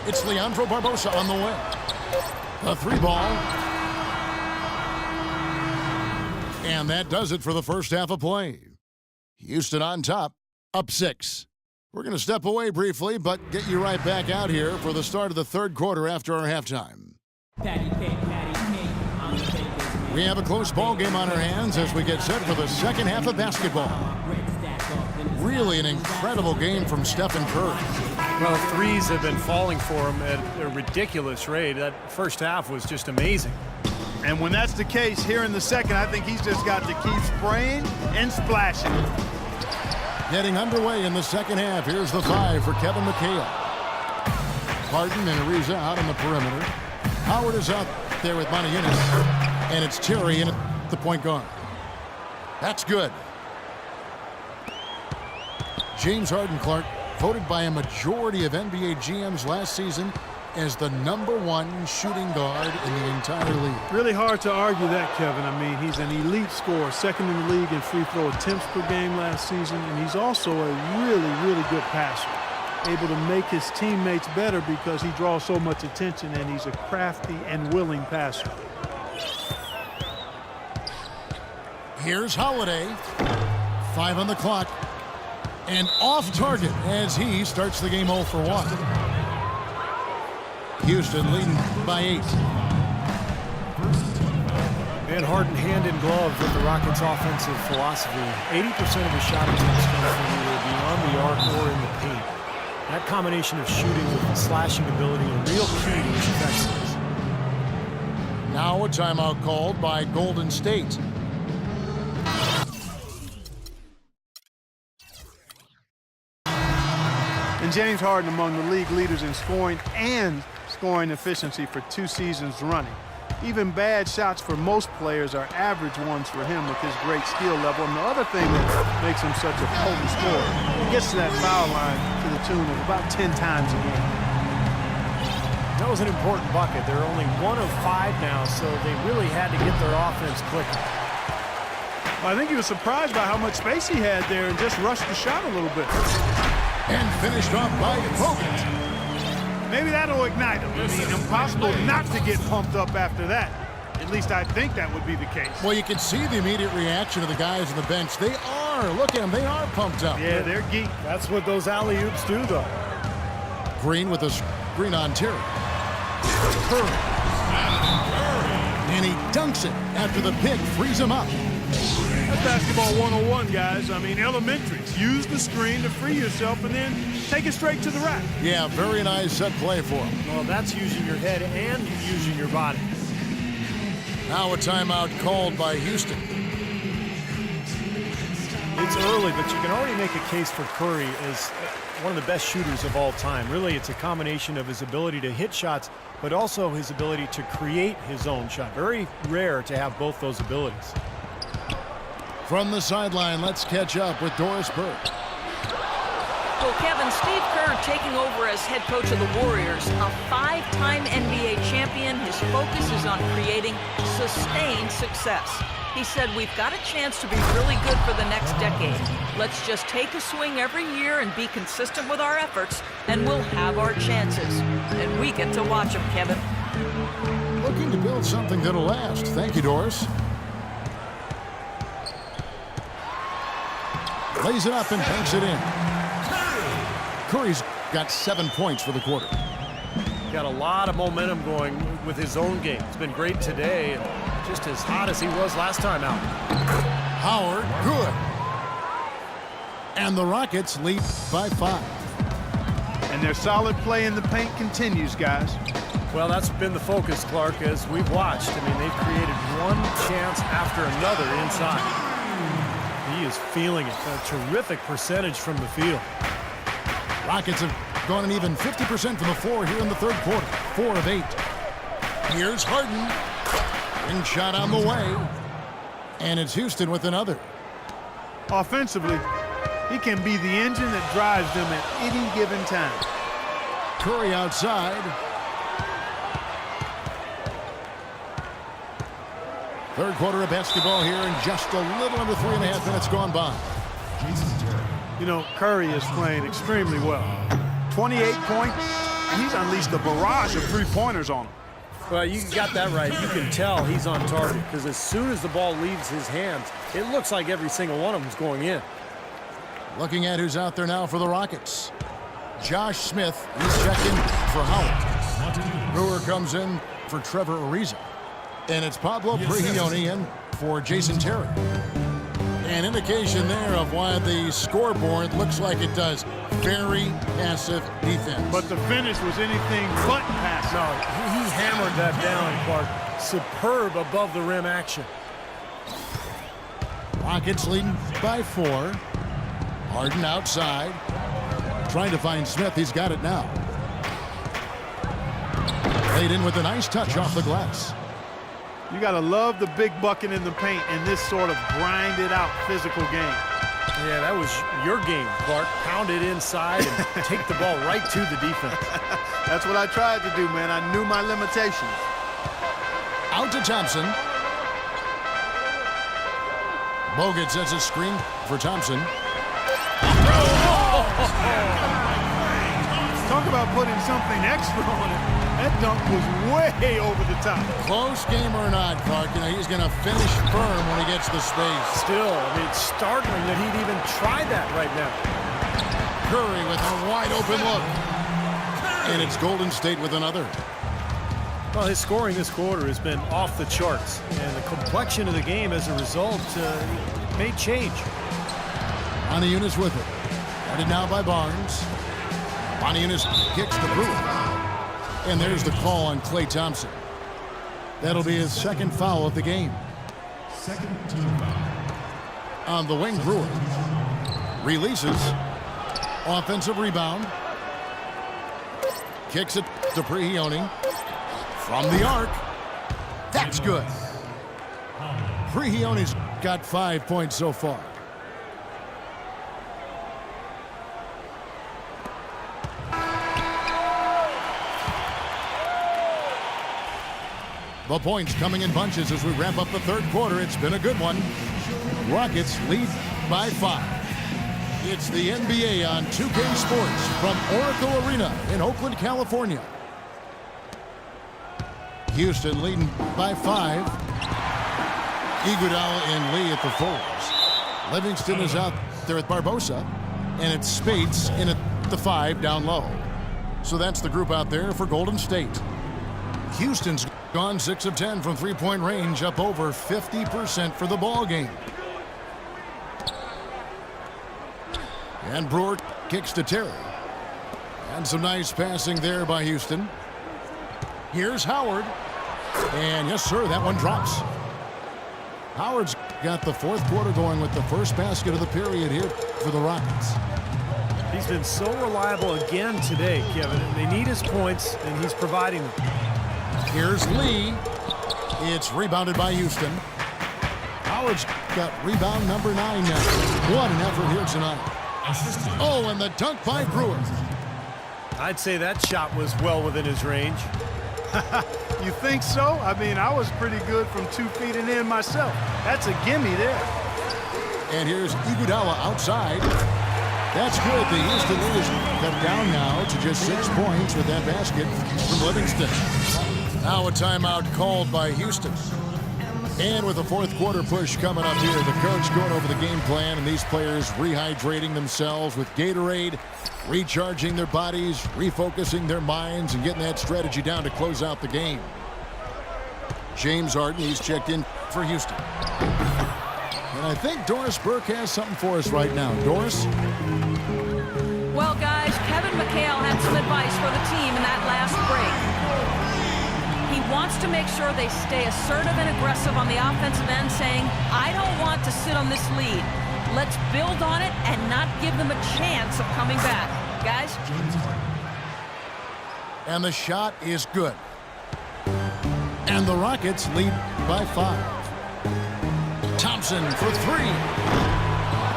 It's Leandro Barbosa on the way. The 3-ball. And that does it for the first half of play. Houston on top, up 6. We're going to step away briefly, but get you right back out here for the start of the third quarter after our halftime. We have a close ball game on our hands as we get set for the second half of basketball. Really an incredible game from Stephen Curry. Well, threes have been falling for him at a ridiculous rate. That first half was just amazing. And when that's the case here in the second, I think he's just got to keep spraying and splashing. Getting underway in the second half. Here's the 5 for Kevin McHale. Harden and Ariza out on the perimeter. Howard is out there with Moniunas. And it's Terry in at the point guard. That's good. James Harden, Clark, voted by a majority of NBA GMs last season as the #1 shooting guard in the entire league. Really hard to argue that, Kevin. I mean, he's an elite scorer, second in the league in free throw attempts per game last season, and he's also a really, really good passer. Able to make his teammates better because he draws so much attention, and he's a crafty and willing passer. Here's Holiday. 5 on the clock. And off target as he starts the game 0 for 1. Houston leading by 8. And Harden hand in glove with the Rockets' offensive philosophy. 80% of his shot attempts come from either beyond the arc or in the paint. That combination of shooting with slashing ability a real key to his effectiveness. Now a timeout called by Golden State. And James Harden among the league leaders in scoring and scoring efficiency for 2 seasons running. Even bad shots for most players are average ones for him with his great skill level. And the other thing that makes him such a potent scorer, he gets to that foul line to the tune of about 10 times a game. That was an important bucket. They're only 1 of 5 now, so they really had to get their offense clicking. I think he was surprised by how much space he had there and just rushed the shot a little bit. And finished off by Bogut. Maybe that'll ignite him. I mean, impossible not to get pumped up after that. At least I think that would be the case. Well, you can see the immediate reaction of the guys on the bench. They are. Look at them. They are pumped up. Yeah, they're geek. That's what those alley-oops do, though. Green with a screen on Terry. Curry. And he dunks it after the pick frees him up. That's basketball 101, guys. I mean, elementary. Use the screen to free yourself and then take it straight to the rack. Yeah, very nice set play for him. Well, that's using your head and using your body. Now a timeout called by Houston. It's early, but you can already make a case for Curry as one of the best shooters of all time. Really, it's a combination of his ability to hit shots, but also his ability to create his own shot. Very rare to have both those abilities. From the sideline, let's catch up with Doris Burke. Well, Kevin, Steve Kerr taking over as head coach of the Warriors, a 5-time NBA champion. His focus is on creating sustained success. He said, we've got a chance to be really good for the next decade. Let's just take a swing every year and be consistent with our efforts, and we'll have our chances. And we get to watch them, Kevin. Looking to build something that'll last. Thank you, Doris. Lays it up and banks it in. Curry's got 7 points for the quarter. Got a lot of momentum going with his own game. It's been great today, and just as hot as he was last time out. Howard, good. And the Rockets lead by 5. And their solid play in the paint continues, guys. Well, that's been the focus, Clark, as we've watched. I mean, they've created one chance after another inside. He is feeling it. A terrific percentage from the field. Rockets have gone an even 50% from the floor here in the third quarter. 4 of 8. Here's Harden. And shot on the way. And it's Houston with another. Offensively, he can be the engine that drives them at any given time. Curry outside. Third quarter of basketball here, and just a little under 3.5 minutes gone by. You know, Curry is playing extremely well. 28 points, he's unleashed a barrage of three-pointers on him. Well, you got that right. You can tell he's on target because as soon as the ball leaves his hands, it looks like every single one of them is going in. Looking at who's out there now for the Rockets. Josh Smith, he's checked in for Howard. Brewer comes in for Trevor Ariza. And it's Pablo Prigioni in for Jason Terry. An indication there of why the scoreboard looks like it does. Very passive defense. But the finish was anything but passive. No, he hammered that down, Clark. Superb above the rim action. Rockets leading by 4. Harden outside. Trying to find Smith. He's got it now. Laid in with a nice touch off the glass. You got to love the big bucket in the paint in this sort of grinded-out physical game. Yeah, that was your game, Clark. Pound it inside and take the ball right to the defense. That's what I tried to do, man. I knew my limitations. Out to Thompson. Bogut sets a screen for Thompson. Talk about putting something extra on it. That dunk was way over the top. Close game or not, Clark, he's going to finish firm when he gets the space. Still, I mean, it's startling that he'd even try that right now. Curry with a wide open look. And it's Golden State with another. Well, his scoring this quarter has been off the charts, and the complexion of the game as a result may change. Moniunas with it. Guarded now by Barnes. Moniunas kicks to Brewer. And there's the call on Klay Thompson. That'll be his second foul of the game. Second team foul. On the wing, Brewer. Releases. Offensive rebound. Kicks it to Prigioni. From the arc. That's good. Prigioni's got 5 points so far. The points coming in bunches as we wrap up the third quarter. It's been a good one. Rockets lead by 5. It's the NBA on 2K Sports from Oracle Arena in Oakland, California. Houston leading by 5. Iguodala and Lee at the forwards. Livingston is out there with Barbosa. And it's Spades in at the 5 down low. So that's the group out there for Golden State. Houston's gone 6 of 10 from three-point range, up over 50% for the ball game. And Brewer kicks to Terry. And some nice passing there by Houston. Here's Howard. And yes, sir, that one drops. Howard's got the fourth quarter going with the first basket of the period here for the Rockets. He's been so reliable again today, Kevin. They need his points, and he's providing them. Here's Lee. It's rebounded by Houston. Howard's got rebound number 9 now. What an effort here tonight. Oh, and the dunk by Brewer. I'd say that shot was well within his range. You think so? I mean, I was pretty good from 2 feet and in myself. That's a gimme there. And here's Iguodala outside. That's good. The Houston leaders cut down now to just 6 points with that basket from Livingston. Now a timeout called by Houston. And with the fourth quarter push coming up here, the coach going over the game plan and these players rehydrating themselves with Gatorade, recharging their bodies, refocusing their minds, and getting that strategy down to close out the game. James Harden, he's checked in for Houston. And I think Doris Burke has something for us right now. Doris? Well, guys, Kevin McHale had some advice for the team in that last break. He wants to make sure they stay assertive and aggressive on the offensive end, saying, I don't want to sit on this lead. Let's build on it and not give them a chance of coming back. Guys? And the shot is good. And the Rockets lead by 5. Thompson for 3.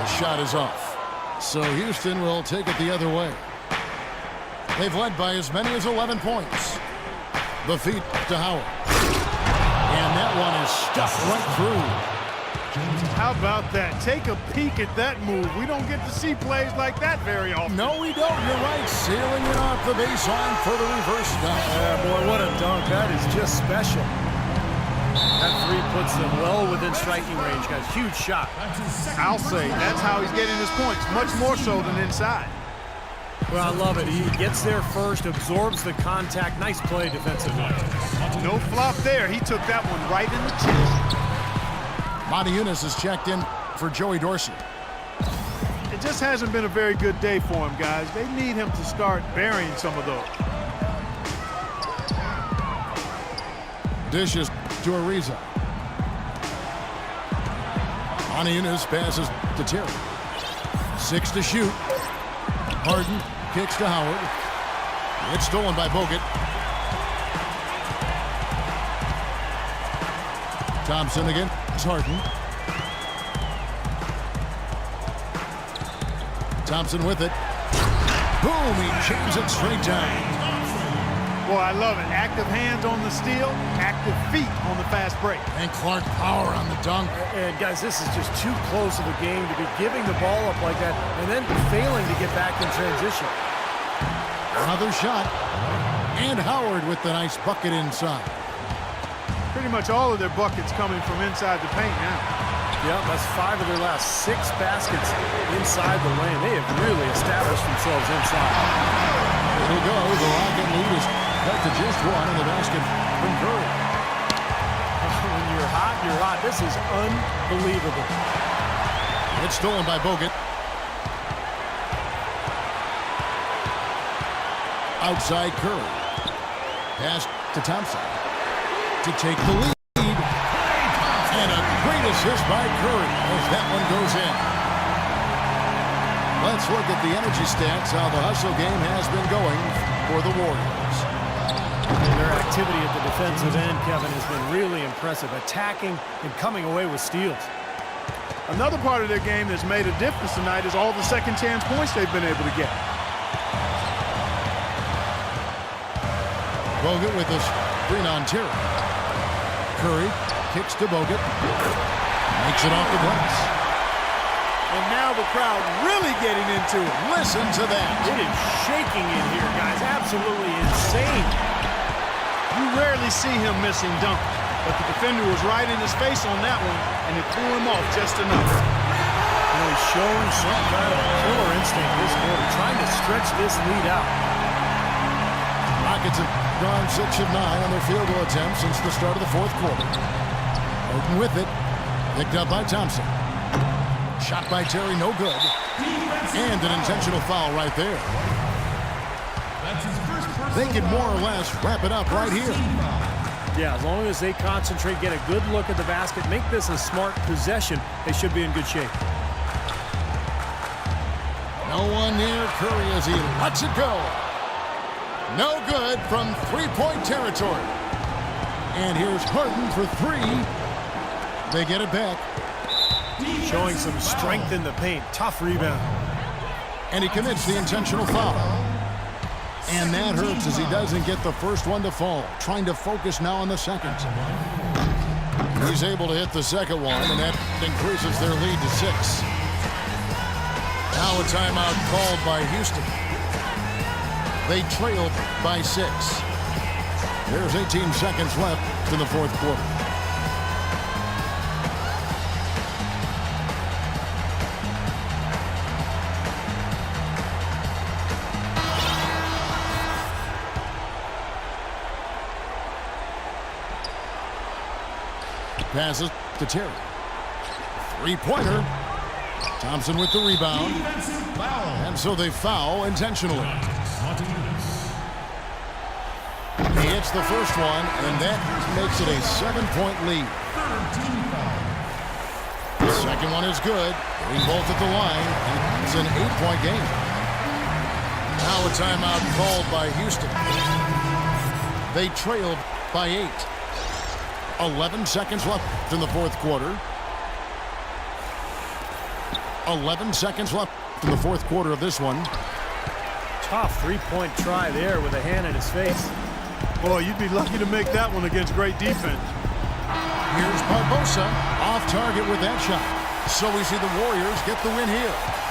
The shot is off. So Houston will take it the other way. They've led by as many as 11 points. The feed to Howard. And that one is stuffed right through. How about that? Take a peek at that move. We don't get to see plays like that very often. No, we don't. You're right. Sailing it off the baseline for the reverse dunk. Yeah, boy, what a dunk. That is just special. That three puts them well within striking range, guys. Huge shot. I'll say that's how he's getting his points, much more so than inside. Well, I love it. He gets there first, absorbs the contact. Nice play defensively. No flop there. He took that one right in the chest. Monty Eunice is checked in for Joey Dorsey. It just hasn't been a very good day for him, guys. They need him to start burying some of those. Dishes to Ariza. Monty Eunice passes to Terry. 6 to shoot. Harden kicks to Howard. It's stolen by Bogut. Thompson again. It's Harden. Thompson with it. Boom! He jams it straight down. Boy, I love it. Active hands on the steal, active feet on the fast break. And Clark power on the dunk. And guys, this is just too close of a game to be giving the ball up like that and then failing to get back in transition. Another shot. And Howard with the nice bucket inside. Pretty much all of their buckets coming from inside the paint now. Yeah, that's 5 of their last 6 baskets inside the lane. They have really established themselves inside. Here we go. The Rocket lead is cut to just 1 in the basket from Curry. When you're hot, you're hot. This is unbelievable. It's stolen by Bogut. Outside Curry. Pass to Thompson to take the lead. And a great assist by Curry as that one goes in. Let's look at the energy stats, how the hustle game has been going for the Warriors. Their activity at the defensive end, Kevin, has been really impressive, attacking and coming away with steals. Another part of their game that's made a difference tonight is all the second chance points they've been able to get. Bogut with this screen on Terry. Curry kicks to Bogut. Makes it off the glass. And now the crowd really getting into it. Listen to that. It is shaking in here, guys. Absolutely insane. You rarely see him missing dunks, but the defender was right in his face on that one, and it threw him off just enough. You know, he's showing some kind of killer instinct this quarter, trying to stretch this lead out. Rockets have gone 6 of 9 on their field goal attempts since the start of the fourth quarter. Open with it. Picked up by Thompson. Shot by Terry, no good. And an intentional foul right there. They can more or less wrap it up right here. Yeah, as long as they concentrate, get a good look at the basket, make this a smart possession, they should be in good shape. No one near Curry as he lets it go. No good from three-point territory. And here's Harden for 3. They get it back. Showing some strength in the paint. Tough rebound. And he commits the intentional foul. And that hurts as he doesn't get the first one to fall. Trying to focus now on the second. He's able to hit the second one, and that increases their lead to 6. Now a timeout called by Houston. They trailed by 6. There's 18 seconds left in the fourth quarter. Passes to Terry. Three-pointer. Thompson with the rebound. And so they foul intentionally. He hits the first one, and that makes it a 7-point lead. The second one is good. Hitting both at the line. It's an 8-point game. Now a timeout called by Houston. They trailed by 8. 11 seconds left in the fourth quarter. 11 seconds left in the fourth quarter of this one. Tough three-point try there with a hand in his face. Boy, you'd be lucky to make that one against great defense. Here's Barbosa off target with that shot. So we see the Warriors get the win here.